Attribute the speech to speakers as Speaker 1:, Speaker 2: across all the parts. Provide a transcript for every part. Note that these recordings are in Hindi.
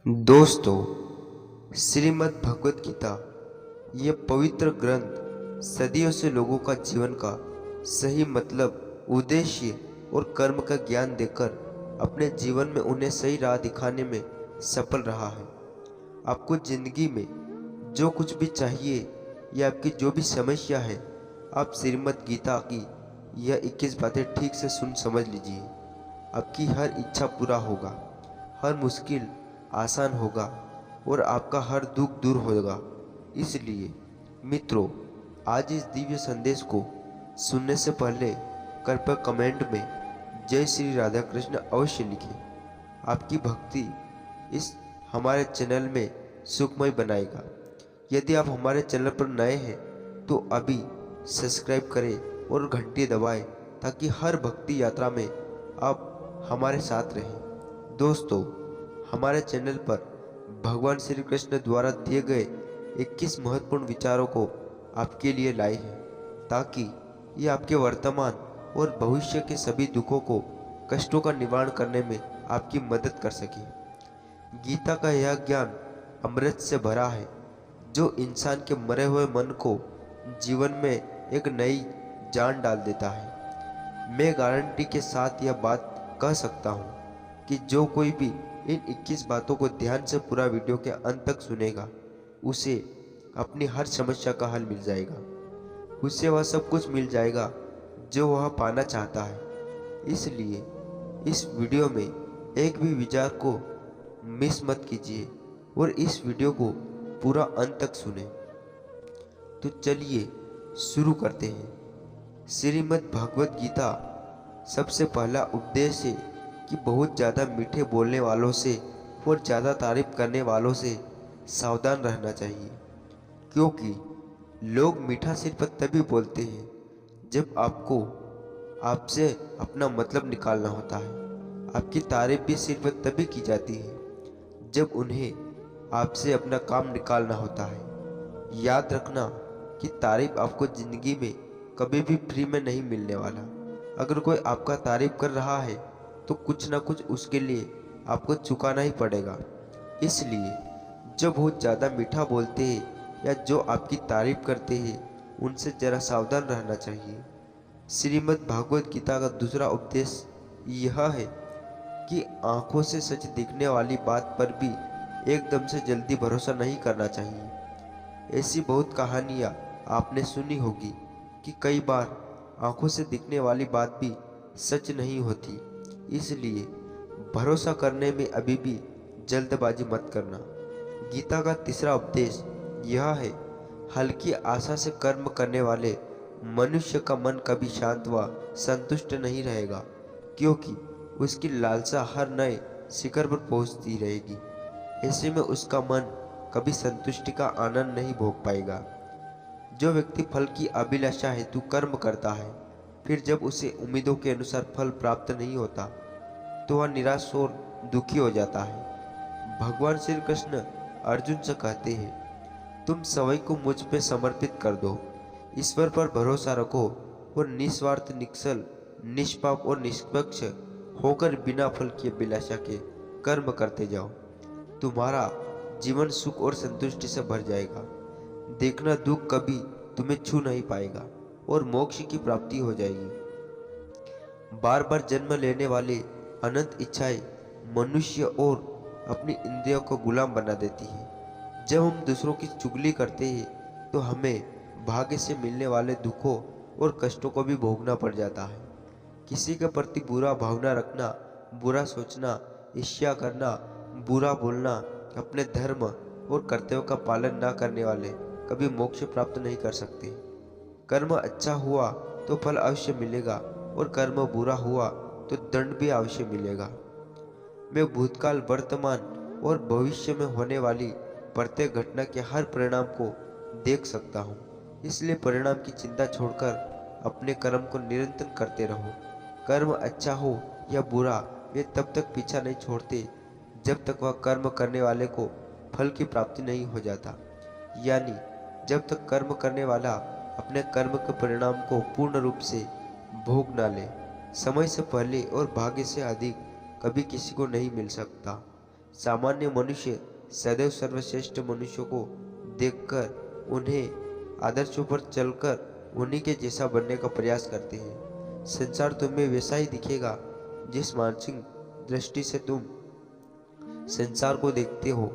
Speaker 1: दोस्तों, श्रीमद् भगवत गीता ये पवित्र ग्रंथ सदियों से लोगों का जीवन का सही मतलब, उद्देश्य और कर्म का ज्ञान देकर अपने जीवन में उन्हें सही राह दिखाने में सफल रहा है। आपको जिंदगी में जो कुछ भी चाहिए या आपकी जो भी समस्या है, आप श्रीमद् गीता की यह 21 बातें ठीक से सुन समझ लीजिए। आपकी हर इच्छा पूरा होगा, हर मुश्किल आसान होगा और आपका हर दुख दूर होगा। इसलिए मित्रों, आज इस दिव्य संदेश को सुनने से पहले कृपया कमेंट में जय श्री राधा कृष्ण अवश्य लिखें। आपकी भक्ति इस हमारे चैनल में सुखमय बनाएगा। यदि आप हमारे चैनल पर नए हैं तो अभी सब्सक्राइब करें और घंटी दबाएं ताकि हर भक्ति यात्रा में आप हमारे साथ रहें। दोस्तों, हमारे चैनल पर भगवान श्री कृष्ण द्वारा दिए गए 21 महत्वपूर्ण विचारों को आपके लिए लाए हैं ताकि ये आपके वर्तमान और भविष्य के सभी दुखों को, कष्टों का निवारण करने में आपकी मदद कर सके। गीता का यह ज्ञान अमृत से भरा है जो इंसान के मरे हुए मन को जीवन में एक नई जान डाल देता है। मैं गारंटी के साथ यह बात कह सकता हूँ कि जो कोई भी इन 21 बातों को ध्यान से पूरा वीडियो के अंत तक सुनेगा, उसे अपनी हर समस्या का हल मिल जाएगा। उसे वह सब कुछ मिल जाएगा जो वह पाना चाहता है। इसलिए इस वीडियो में एक भी विचार को मिस मत कीजिए और इस वीडियो को पूरा अंत तक सुने। तो चलिए शुरू करते हैं। श्रीमद् भगवत गीता सबसे पहला उपदेश है कि बहुत ज़्यादा मीठे बोलने वालों से और ज़्यादा तारीफ करने वालों से सावधान रहना चाहिए, क्योंकि लोग मीठा सिर्फ तभी बोलते हैं जब आपको आपसे अपना मतलब निकालना होता है। आपकी तारीफ भी सिर्फ तभी की जाती है जब उन्हें आपसे अपना काम निकालना होता है। याद रखना कि तारीफ आपको ज़िंदगी में कभी भी फ्री में नहीं मिलने वाला। अगर कोई आपका तारीफ कर रहा है तो कुछ ना कुछ उसके लिए आपको चुकाना ही पड़ेगा। इसलिए जो बहुत ज़्यादा मीठा बोलते हैं या जो आपकी तारीफ करते हैं, उनसे ज़रा सावधान रहना चाहिए। श्रीमद् भागवत गीता का दूसरा उपदेश यह है कि आंखों से सच दिखने वाली बात पर भी एकदम से जल्दी भरोसा नहीं करना चाहिए। ऐसी बहुत कहानियाँ आपने सुनी होगी कि कई बार आंखों से दिखने वाली बात भी सच नहीं होती। इसलिए भरोसा करने में अभी भी जल्दबाजी मत करना। गीता का तीसरा उपदेश यह है, हल्की आशा से कर्म करने वाले मनुष्य का मन कभी शांत व संतुष्ट नहीं रहेगा, क्योंकि उसकी लालसा हर नए शिखर पर पहुंचती रहेगी। ऐसे में उसका मन कभी संतुष्टि का आनंद नहीं भोग पाएगा। जो व्यक्ति फल की अभिलाषा हेतु कर्म करता है, फिर जब उसे उम्मीदों के अनुसार फल प्राप्त नहीं होता तो वह निराश और दुखी हो जाता है। भगवान श्री कृष्ण अर्जुन से कहते हैं, तुम सभी को मुझ पे समर्पित कर दो, ईश्वर पर भरोसा रखो और निस्वार्थ, निश्चल, निष्पाप और निष्पक्ष होकर बिना फल की अभिलाषा के कर्म करते जाओ। तुम्हारा जीवन सुख और संतुष्टि से भर जाएगा। देखना, दुख कभी तुम्हें छू नहीं पाएगा और मोक्ष की प्राप्ति हो जाएगी। बार बार जन्म लेने वाले अनंत इच्छाएं मनुष्य और अपनी इंद्रियों को गुलाम बना देती है। जब हम दूसरों की चुगली करते हैं तो हमें भाग्य से मिलने वाले दुखों और कष्टों को भी भोगना पड़ जाता है। किसी के प्रति बुरा भावना रखना, बुरा सोचना, ईर्ष्या करना, बुरा बोलना, अपने धर्म और कर्तव्यों का पालन न करने वाले कभी मोक्ष प्राप्त नहीं कर सकते। कर्म अच्छा हुआ तो फल अवश्य मिलेगा और कर्म बुरा हुआ तो दंड भी अवश्य मिलेगा। मैं भूतकाल, वर्तमान और भविष्य में होने वाली प्रत्येक घटना के हर परिणाम को देख सकता हूँ। इसलिए परिणाम की चिंता छोड़कर अपने कर्म को निरंतर करते रहो। कर्म अच्छा हो या बुरा, वे तब तक पीछा नहीं छोड़ते जब तक वह कर्म करने वाले को फल की प्राप्ति नहीं हो जाता। यानी जब तक कर्म करने वाला अपने कर्म के परिणाम को पूर्ण रूप से भोग न ले। समय से पहले और भाग्य से अधिक कभी किसी को नहीं मिल सकता। सामान्य मनुष्य सदैव सर्वश्रेष्ठ मनुष्यों को देखकर उन्हें आदर्शों पर चलकर उन्हीं के जैसा बनने का प्रयास करते हैं। संसार तुम्हें वैसा ही दिखेगा जिस मानसिक दृष्टि से तुम संसार को देखते हो।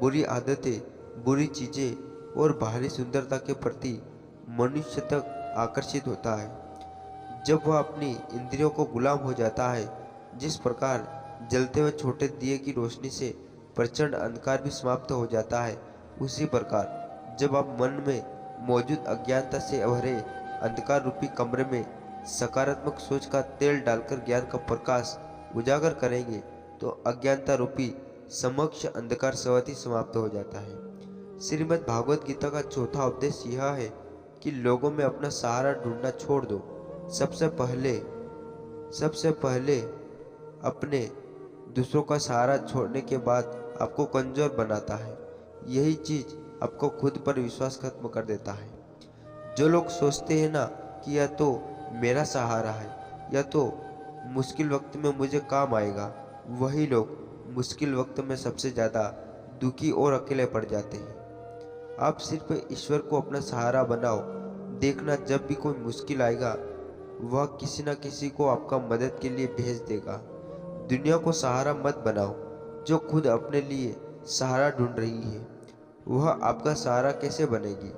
Speaker 1: बुरी आदतें, बुरी चीजें और बाहरी सुंदरता के प्रति मनुष्य तक आकर्षित होता है जब वह अपनी इंद्रियों को गुलाम हो जाता है। जिस प्रकार जलते हुए छोटे दिए की रोशनी से प्रचंड अंधकार भी समाप्त हो जाता है, उसी प्रकार जब आप मन में मौजूद अज्ञानता से भरे अंधकार रूपी कमरे में सकारात्मक सोच का तेल डालकर ज्ञान का प्रकाश उजागर करेंगे तो अज्ञानता रूपी समक्ष अंधकार स्वतः ही समाप्त हो जाता है। श्रीमद् भागवत गीता का चौथा उपदेश यह है कि लोगों में अपना सहारा ढूंढना छोड़ दो। सबसे पहले अपने दूसरों का सहारा छोड़ने के बाद आपको कमजोर बनाता है। यही चीज आपको खुद पर विश्वास खत्म कर देता है। जो लोग सोचते हैं ना कि यह तो मेरा सहारा है, यह तो मुश्किल वक्त में मुझे काम आएगा, वही लोग मुश्किल वक्त में सबसे ज़्यादा दुखी और अकेले पड़ जाते हैं। आप सिर्फ ईश्वर को अपना सहारा बनाओ। देखना जब भी कोई मुश्किल आएगा वह किसी न किसी को आपका मदद के लिए भेज देगा। दुनिया को सहारा मत बनाओ। जो खुद अपने लिए सहारा ढूंढ रही है वह आपका सहारा कैसे बनेगी?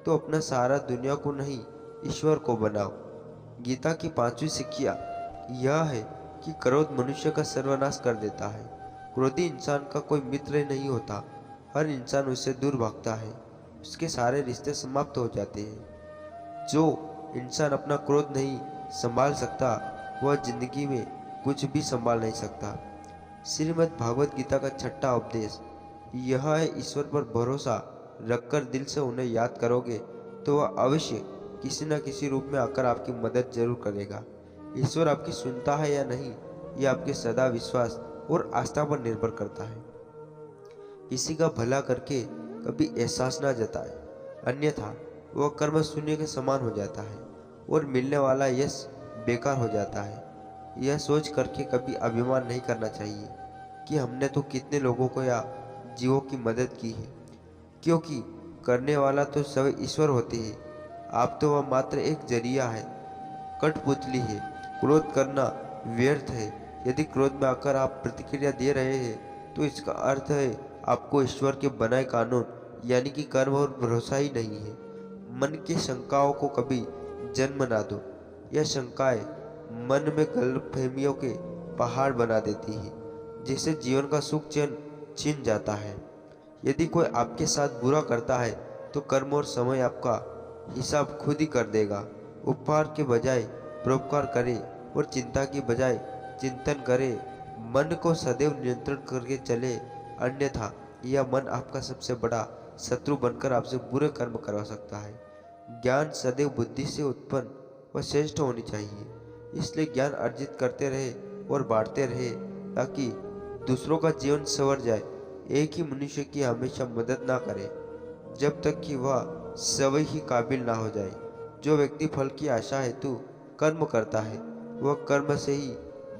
Speaker 1: तो अपना सहारा दुनिया को नहीं, ईश्वर को बनाओ। गीता की 5वीं शिक्षा यह है कि क्रोध मनुष्य का सर्वनाश कर देता है। क्रोधी इंसान का कोई मित्र नहीं होता, हर इंसान उससे दूर भागता है, उसके सारे रिश्ते समाप्त हो जाते हैं। जो इंसान अपना क्रोध नहीं संभाल सकता वह जिंदगी में कुछ भी संभाल नहीं सकता। श्रीमद् भागवत गीता का छठा उपदेश यह है, ईश्वर पर भरोसा रखकर दिल से उन्हें याद करोगे तो वह अवश्य किसी न किसी रूप में आकर आपकी मदद जरूर करेगा। ईश्वर आपकी सुनता है या नहीं यह आपके सदा विश्वास और आस्था पर निर्भर करता है। किसी का भला करके कभी एहसास ना जताए, अन्यथा वह कर्म शून्य के समान हो जाता है और मिलने वाला यश बेकार हो जाता है। यह सोच करके कभी अभिमान नहीं करना चाहिए कि हमने तो कितने लोगों को या जीवों की मदद की है, क्योंकि करने वाला तो सब ईश्वर होते हैं। आप तो वह मात्र एक जरिया है, कठपुतली है। क्रोध करना व्यर्थ है। यदि क्रोध में आकर आप प्रतिक्रिया दे रहे हैं तो इसका अर्थ है आपको ईश्वर के बनाए कानून यानी कि कर्म और भरोसा ही नहीं है। मन की शंकाओं को कभी जन्म ना दो। यह शंकाएं मन में गलतफहमियों के पहाड़ बना देती है, जिससे जीवन का सुख चैन छिन जाता है। यदि कोई आपके साथ बुरा करता है तो कर्म और समय आपका हिसाब खुद ही कर देगा। उपहार के बजाय परोपकार करे और चिंता की बजाय चिंतन करे। मन को सदैव नियंत्रण करके चले, अन्यथा यह मन आपका सबसे बड़ा शत्रु बनकर आपसे बुरे कर्म करवा सकता है। ज्ञान सदैव बुद्धि से उत्पन्न व श्रेष्ठ होनी चाहिए, इसलिए ज्ञान अर्जित करते रहे और बांटते रहे ताकि दूसरों का जीवन संवर जाए। एक ही मनुष्य की हमेशा मदद ना करे जब तक कि वह स्वयं ही काबिल ना हो जाए। जो व्यक्ति फल की आशा हेतु कर्म करता है वह कर्म से ही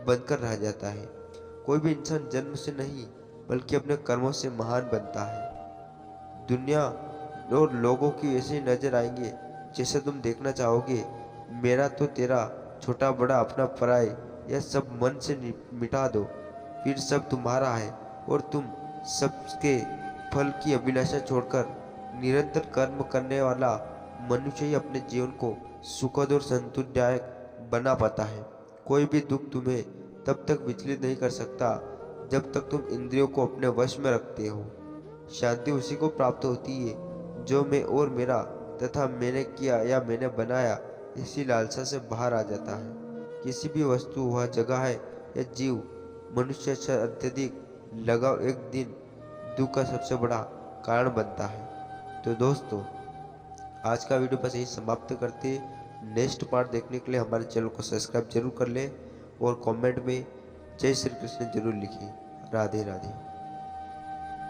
Speaker 1: बनकर रह जाता है। कोई भी इंसान जन्म से नहीं बल्कि अपने कर्मों से महान बनता है। दुनिया और लोगों की ऐसे नजर आएंगे जैसे तुम देखना चाहोगे। मेरा तो तेरा, छोटा बड़ा अपना पराए, यह सब मन से मिटा दो, फिर सब तुम्हारा है और तुम सबके फल की अभिलाषा छोड़कर निरंतर कर्म करने वाला मनुष्य ही अपने जीवन को सुखद और संतुष्टिदायक बना पाता है। कोई भी दुख तुम्हें तब तक विचलित नहीं कर सकता जब तक तुम इंद्रियों को अपने वश में रखते हो। शांति उसी को प्राप्त होती है जो मैं और मेरा तथा मैंने किया या मैंने बनाया इसी लालसा से बाहर आ जाता है। किसी भी वस्तु, वह जगह है या जीव, मनुष्य से अत्यधिक लगाव एक दिन दुख का सबसे बड़ा कारण बनता है। तो दोस्तों, आज का वीडियो बस यही समाप्त करते। नेक्स्ट पार्ट देखने के लिए हमारे चैनल को सब्सक्राइब जरूर कर लें और कमेंट में जय श्री कृष्ण जरूर लिखिए। राधे राधे।